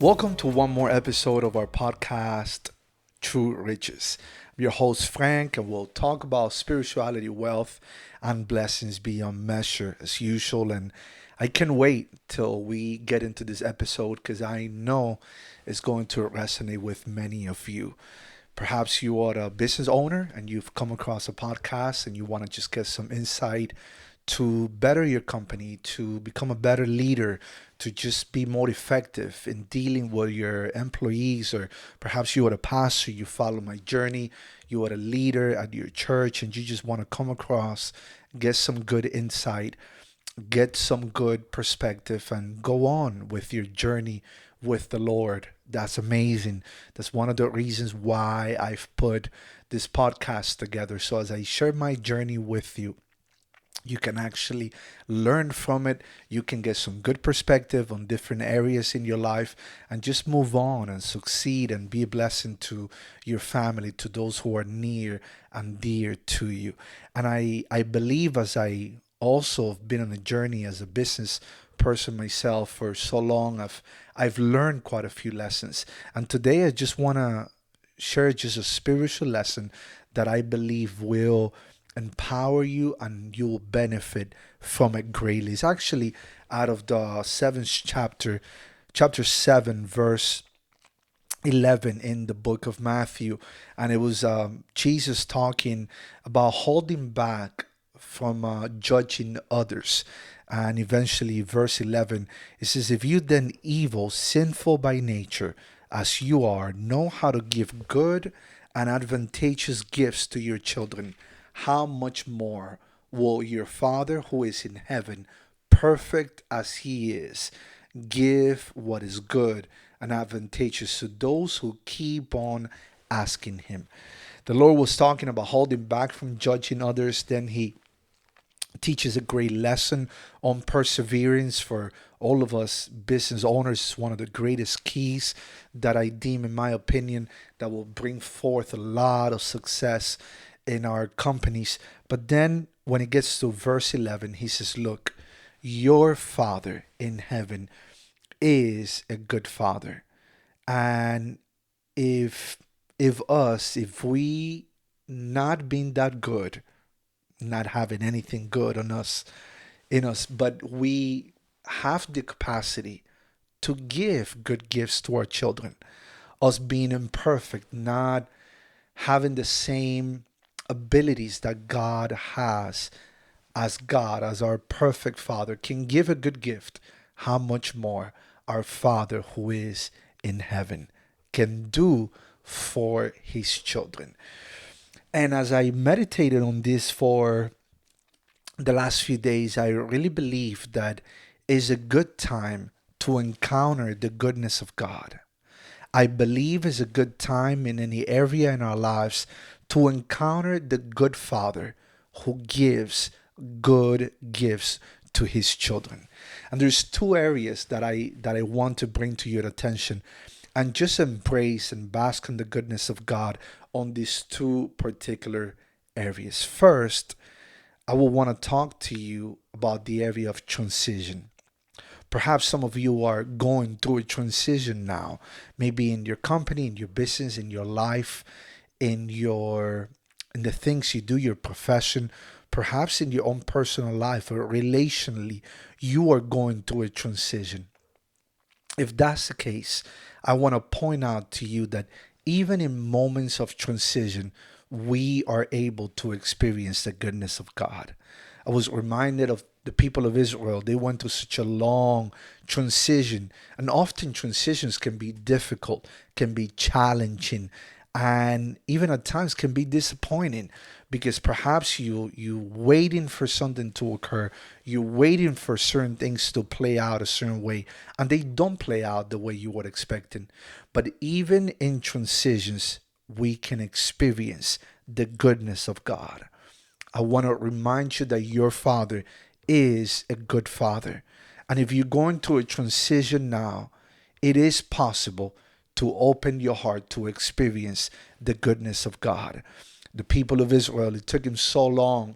Welcome to one more episode of our podcast, True Riches. I'm your host, Frank, and we'll talk about spirituality, wealth, and blessings beyond measure as usual. And I can't wait till we get into this episode because I know it's going to resonate with many of you. Perhaps you are a business owner and you've come across a podcast and you want to just get some insight to better your company, to become a better leader, to just be more effective in dealing with your employees, or perhaps you are a pastor, you follow my journey, you are a leader at your church, and you just want to come across, get some good insight, get some good perspective, and go on with your journey with the Lord. That's amazing. That's one of the reasons why I've put this podcast together. So as I share my journey with you, you can actually learn from it. You can get some good perspective on different areas in your life and just move on and succeed and be a blessing to your family, to those who are near and dear to you. And I believe, as I also have been on a journey as a business person myself for so long, I've learned quite a few lessons. And today I just want to share just a spiritual lesson that I believe will empower you and you will benefit from it greatly. It's actually out of the seventh chapter, chapter 7, verse 11 in the book of Matthew. And it was Jesus talking about holding back from judging others. And eventually, verse 11, it says, "If you then, evil, sinful by nature, as you are, know how to give good and advantageous gifts to your children, how much more will your Father who is in heaven, perfect as he is, give what is good and advantageous to those who keep on asking him?" The Lord was talking about holding back from judging others. Then he teaches a great lesson on perseverance for all of us business owners. It's one of the greatest keys that I deem, in my opinion, that will bring forth a lot of success in our companies. But then when it gets to verse 11, he says, "Look, your Father in heaven is a good Father." And if if we not being that good, not having anything good on us in us, but we have the capacity to give good gifts to our children. Us being imperfect, not having the same abilities that God has, as God, as our perfect Father, can give a good gift, how much more our Father who is in heaven can do for his children. And as I meditated on this for the last few days, I really believe that is a good time to encounter the goodness of God. I believe is a good time in any area in our lives to encounter the good Father who gives good gifts to his children. And there's two areas that I want to bring to your attention and just embrace and bask in the goodness of God on these two particular areas. First, I will want to talk to you about the area of transition. Perhaps some of you are going through a transition now, maybe in your company, in your business, in your life, in the things you do, your profession, perhaps in your own personal life or relationally, you are going through a transition. If that's the case, I want to point out to you that even in moments of transition, we are able to experience the goodness of God. I was reminded of the people of Israel. They went through such a long transition, and often transitions can be difficult, can be challenging, and even at times can be disappointing because perhaps you waiting for something to occur, you're waiting for certain things to play out a certain way, and they don't play out the way you were expecting. But even in transitions, we can experience the goodness of God. I want to remind you that your Father is a good Father. And if you're going through a transition now, it is possible to open your heart to experience the goodness of God. The people of Israel, it took them so long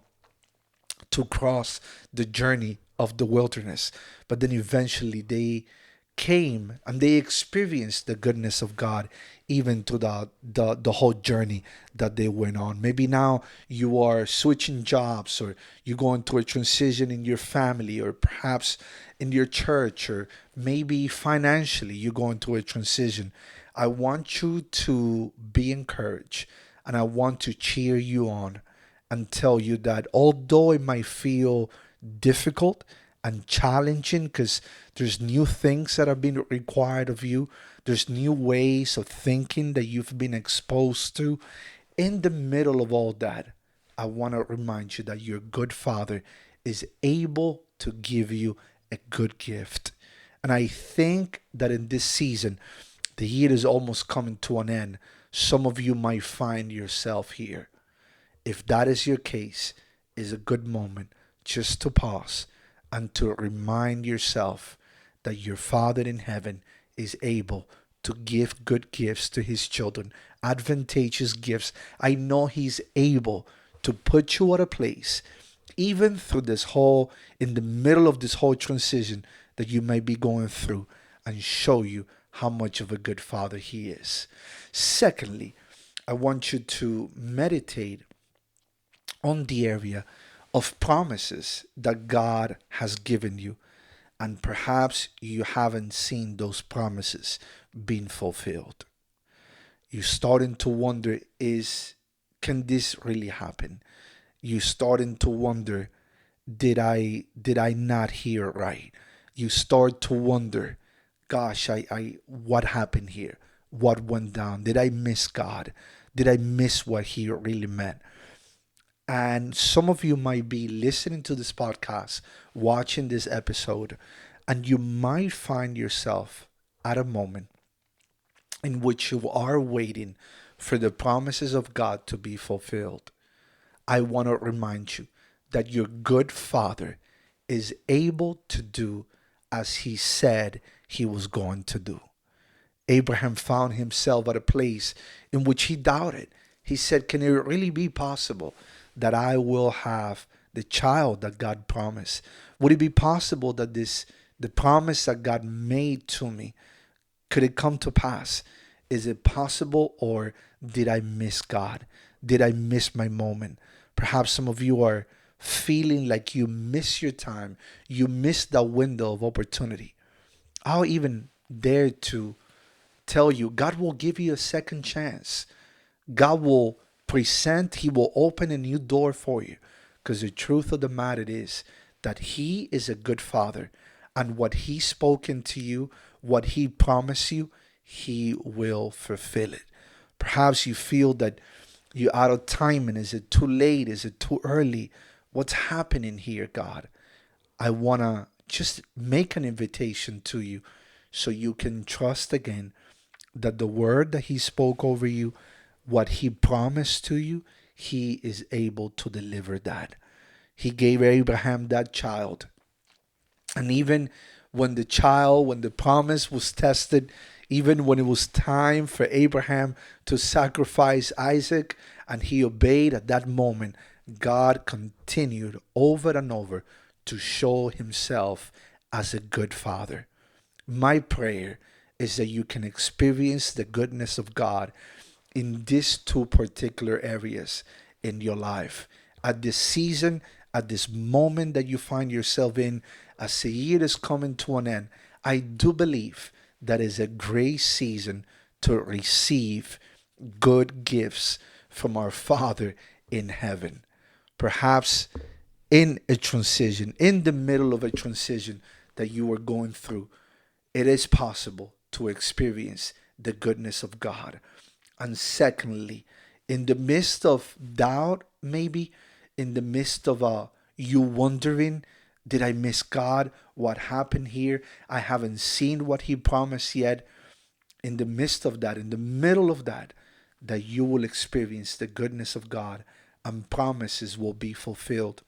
to cross the journey of the wilderness, but then eventually they came and they experienced the goodness of God even to the whole journey that they went on. Maybe now you are switching jobs, or you're going through a transition in your family, or perhaps in your church, or maybe financially you're going through a transition. I want you to be encouraged, and I want to cheer you on and tell you that although it might feel difficult and challenging, because there's new things that are being required of you, there's new ways of thinking that you've been exposed to. In the middle of all that, I want to remind you that your good Father is able to give you a good gift. And I think that in this season, the year is almost coming to an end. Some of you might find yourself here. If that is your case, is a good moment just to pause and to remind yourself that your Father in heaven is able to give good gifts to his children, advantageous gifts. I know he's able to put you at a place, even through this whole, in the middle of this whole transition that you may be going through, and show you how much of a good Father he is. Secondly, I want you to meditate on the area of promises that God has given you, and perhaps you haven't seen those promises being fulfilled. You're starting to wonder, is can this really happen? You're starting to wonder, did I not hear right? You start to wonder, gosh, I what happened here? What went down? Did I miss God? Did I miss what he really meant? And some of you might be listening to this podcast, watching this episode, and you might find yourself at a moment in which you are waiting for the promises of God to be fulfilled. I want to remind you that your good Father is able to do as he said he was going to do. Abraham found himself at a place in which he doubted. He said, can it really be possible that I will have the child that God promised? Would it be possible that the promise that God made to me, could it come to pass? Is it possible, or did I miss God? Did I miss my moment? Perhaps some of you are feeling like you miss your time. You miss that window of opportunity. I'll even dare to tell you, God will give you a second chance. God will he will open a new door for you. Because the truth of the matter is that he is a good Father. And what he's spoken to you, what he promised you, he will fulfill it. Perhaps you feel that you're out of time, and is it too late? Is it too early? What's happening here, God? I want to just make an invitation to you so you can trust again that the word that he spoke over you, what he promised to you, he is able to deliver that. He gave Abraham that child. And even when the promise was tested, even when it was time for Abraham to sacrifice Isaac, and he obeyed at that moment, God continued over and over to show himself as a good Father. My prayer is that you can experience the goodness of God in these two particular areas in your life. At this season, at this moment that you find yourself in, as the year is coming to an end, I do believe that is a great season to receive good gifts from our Father in heaven. Perhaps in a transition, in the middle of a transition that you are going through, it is possible to experience the goodness of God. And secondly, in the midst of doubt, maybe in the midst of you wondering, did I miss God? What happened here? I haven't seen what he promised yet. In the midst of that, in the middle of that, that you will experience the goodness of God, and promises will be fulfilled.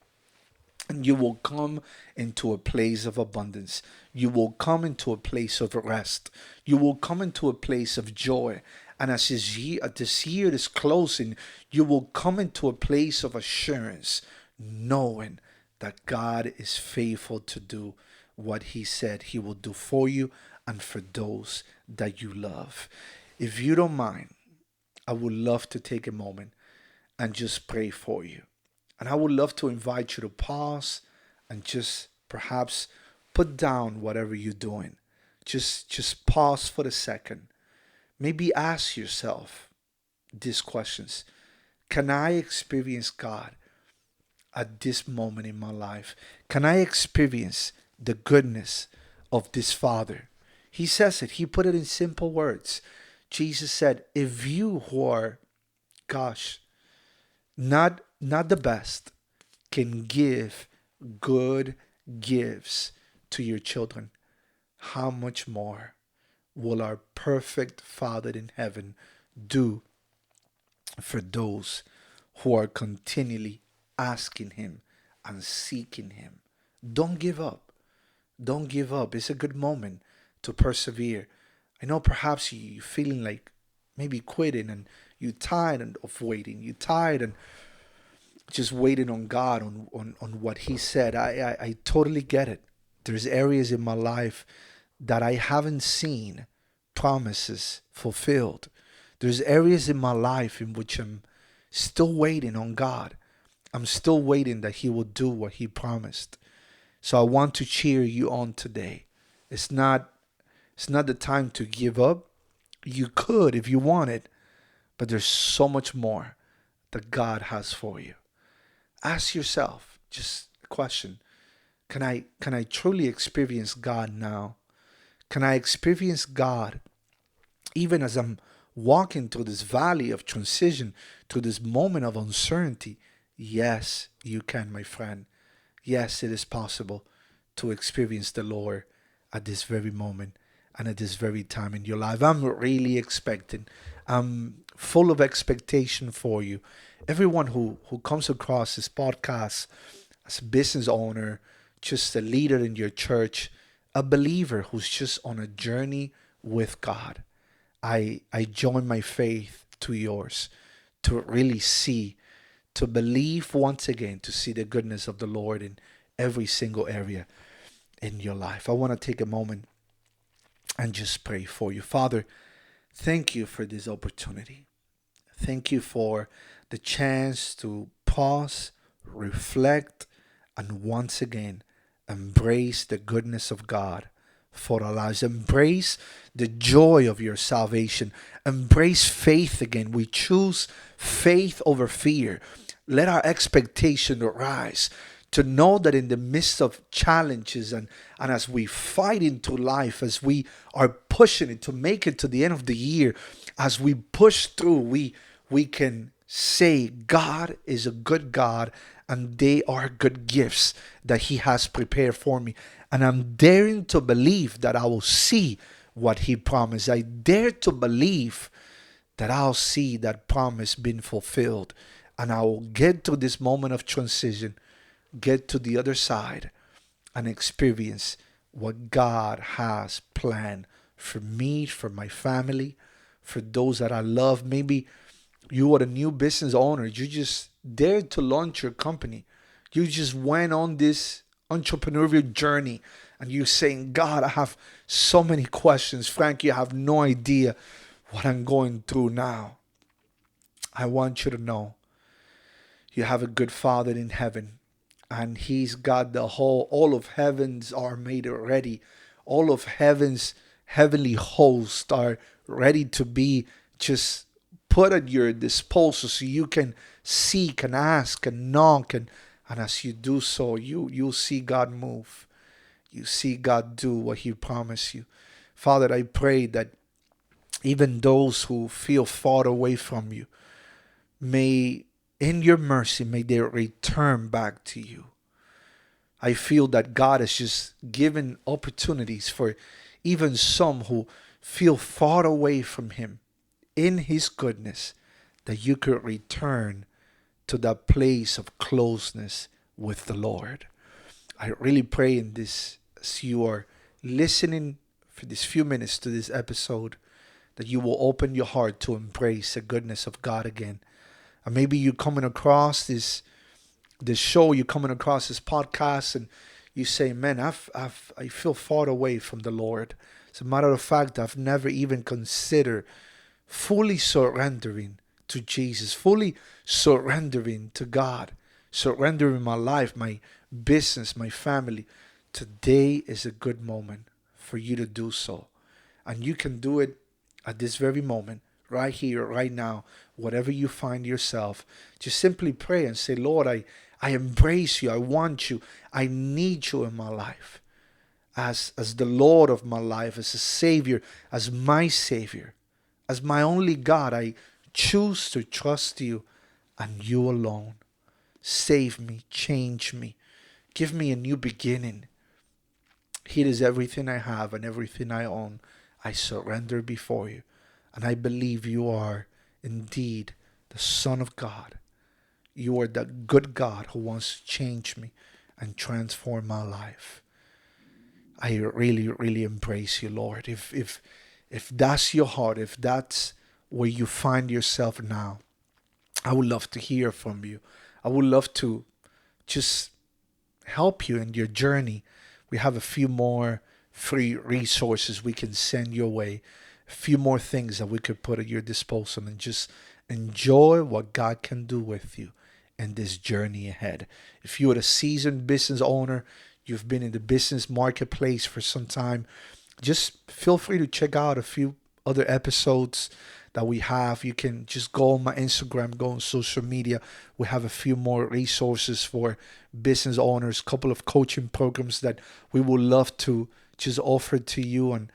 And you will come into a place of abundance. You will come into a place of rest. You will come into a place of joy. And as this year is closing, you will come into a place of assurance, knowing that God is faithful to do what he said he will do for you and for those that you love. If you don't mind, I would love to take a moment and just pray for you. And I would love to invite you to pause and just perhaps put down whatever you're doing. Just pause for a second. Maybe ask yourself these questions. Can I experience God at this moment in my life? Can I experience the goodness of this Father? He says it. He put it in simple words. Jesus said, if you who are, gosh, not the best, can give good gifts to your children, how much more will our perfect Father in heaven do for those who are continually asking Him and seeking Him? Don't give up. Don't give up. It's a good moment to persevere. I know perhaps you're feeling like maybe quitting and you're tired of waiting. You're tired and just waiting on God, on what He said. I totally get it. There's areas in my life that I haven't seen promises fulfilled. There's areas in my life in which I'm still waiting on God. I'm still waiting that He will do what He promised. So I want to cheer you on today. It's not the time to give up. You could if you wanted, but there's so much more that God has for you. Ask yourself just a question. Can I truly experience God now? Can I experience God even as I'm walking through this valley of transition, through this moment of uncertainty? Yes, you can, my friend. Yes, it is possible to experience the Lord at this very moment and at this very time in your life. I'm really expecting. I'm full of expectation for you. Everyone who comes across this podcast as a business owner, just a leader in your church, a believer who's just on a journey with God. I join my faith to yours to really see, to believe once again, to see the goodness of the Lord in every single area in your life. I want to take a moment and just pray for you. Father, thank you for this opportunity. Thank you for the chance to pause, reflect, and once again embrace the goodness of God for our lives. Embrace the joy of your salvation. Embrace faith again. We choose faith over fear. Let our expectation rise to know that in the midst of challenges and as we fight into life, as we are pushing it to make it to the end of the year, as we push through, we can say God is a good God and they are good gifts that He has prepared for me. And I'm daring to believe that I will see what He promised. I dare to believe that I'll see that promise being fulfilled. And I will get to this moment of transition, get to the other side, and experience what God has planned for me, for my family, for those that I love. Maybe you are a new business owner. You just dared to launch your company. You just went on this entrepreneurial journey and you're saying, God, I have so many questions. Frank, you have no idea what I'm going through now. I want you to know you have a good Father in heaven, and He's got the whole, all of heavens are made ready. All of heaven's heavenly hosts are ready to be just put at your disposal so you can seek and ask and knock, and as you do so, you'll see God move. You see God do what He promised you. Father, I pray that even those who feel far away from you, may, in your mercy, may they return back to you. I feel that God has just given opportunities for even some who feel far away from Him, in His goodness, that you could return to that place of closeness with the Lord. I really pray in this, as you are listening for these few minutes to this episode, that you will open your heart to embrace the goodness of God again. And maybe you're coming across this show, you're coming across this podcast, and you say, man, I feel far away from the Lord. As a matter of fact, I've never even considered fully surrendering to Jesus, fully surrendering to God, surrendering my life, my business, my family. Today is a good moment for you to do so. And you can do it at this very moment, right here, right now, whatever you find yourself. Just simply pray and say, Lord, I embrace you. I want you. I need you in my life as the Lord of my life, as a Savior, as my Savior, as my only God. I choose to trust you and you alone. Save me, change me, give me a new beginning. Here is everything I have and everything I own. I surrender before you. And I believe you are indeed the Son of God. You are the good God who wants to change me and transform my life. I really, really embrace you, Lord. If that's your heart, if that's where you find yourself now, I would love to hear from you. I would love to just help you in your journey. We have a few more free resources we can send your way, a few more things that we could put at your disposal, and just enjoy what God can do with you in this journey ahead. If you're a seasoned business owner, you've been in the business marketplace for some time, just feel free to check out a few other episodes that we have. You can just go on my Instagram, go on social media. We have a few more resources for business owners, a couple of coaching programs that we would love to just offer to you and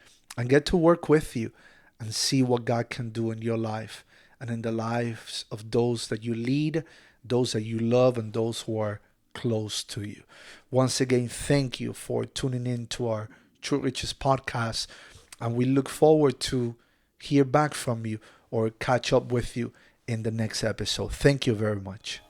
get to work with you and see what God can do in your life and in the lives of those that you lead, those that you love, and those who are close to you. Once again, thank you for tuning in to our True Riches podcast, and we look forward to hear back from you or catch up with you in the next episode. Thank you very much.